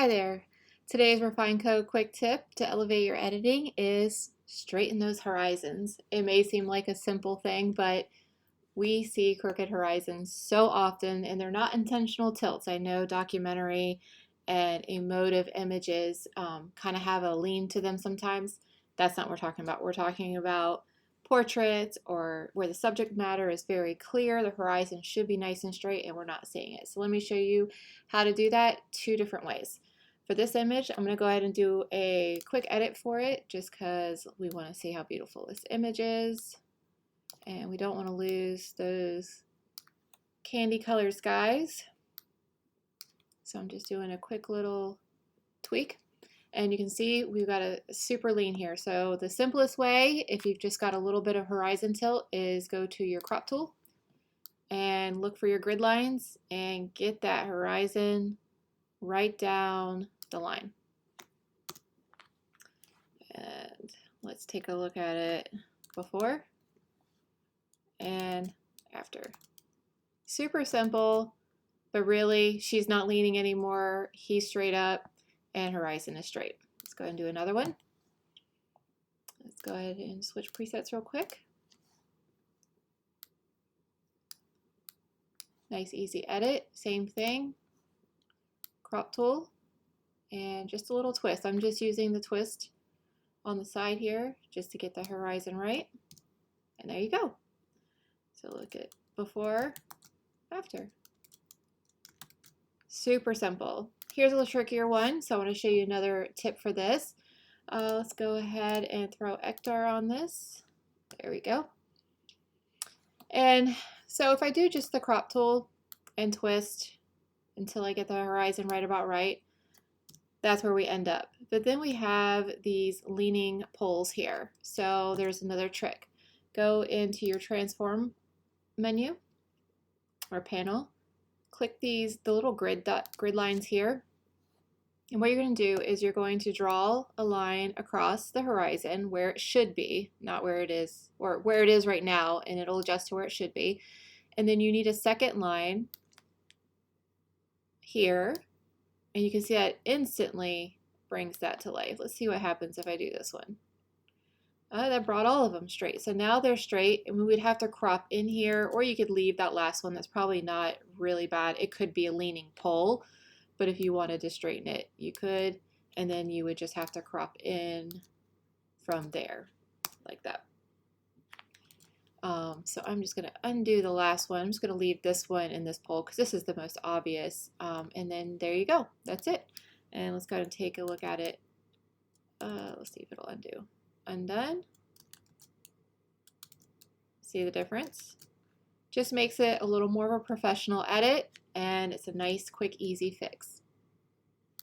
Hi there. Today's Refine Code quick tip to elevate your editing is straighten those horizons. It may seem like a simple thing, but we see crooked horizons so often and they're not intentional tilts. I know documentary and emotive images kind of have a lean to them sometimes. That's not what we're talking about. We're talking about portraits or where the subject matter is very clear, the horizon should be nice and straight and we're not seeing it. So let me show you how to do that two different ways. For this image, I'm going to go ahead and do a quick edit for it just because we want to see how beautiful this image is. And we don't want to lose those candy colored skies. So I'm just doing a quick little tweak. And you can see we've got a super lean here. So the simplest way, if you've just got a little bit of horizon tilt, is go to your crop tool and look for your grid lines and get that horizon right down the line. And let's take a look at it before and after. Super simple, but really she's not leaning anymore. He's straight up and horizon is straight. Let's go ahead and do another one. Let's go ahead and switch presets real quick. Nice easy edit, same thing. Crop tool and just a little twist. I'm just using the twist on the side here just to get the horizon right. And there you go. So look at before, after. Super simple. Here's a little trickier one, so I want to show you another tip for this. Let's go ahead and throw Ectar on this. There we go. And so if I do just the crop tool and twist until I get the horizon right about right, that's where we end up. But then we have these leaning poles here. So there's another trick. Go into your transform menu or panel. Click the little grid lines here. And what you're going to do is you're going to draw a line across the horizon where it should be, not where it is, or where it is right now, and it'll adjust to where it should be. And then you need a second line here, and you can see that instantly brings that to life. Let's see what happens if I do this one. That brought all of them straight. So now they're straight, and we would have to crop in here, or you could leave that last one. That's probably not really bad. It could be a leaning pole, but if you wanted to straighten it, you could, and then you would just have to crop in from there, like that. So I'm just going to undo the last one. I'm just going to leave this one in this pole because this is the most obvious. And then there you go. That's it. And let's go ahead and take a look at it. Let's see if it'll undo. Undone. See the difference? Just makes it a little more of a professional edit, and it's a nice, quick, easy fix.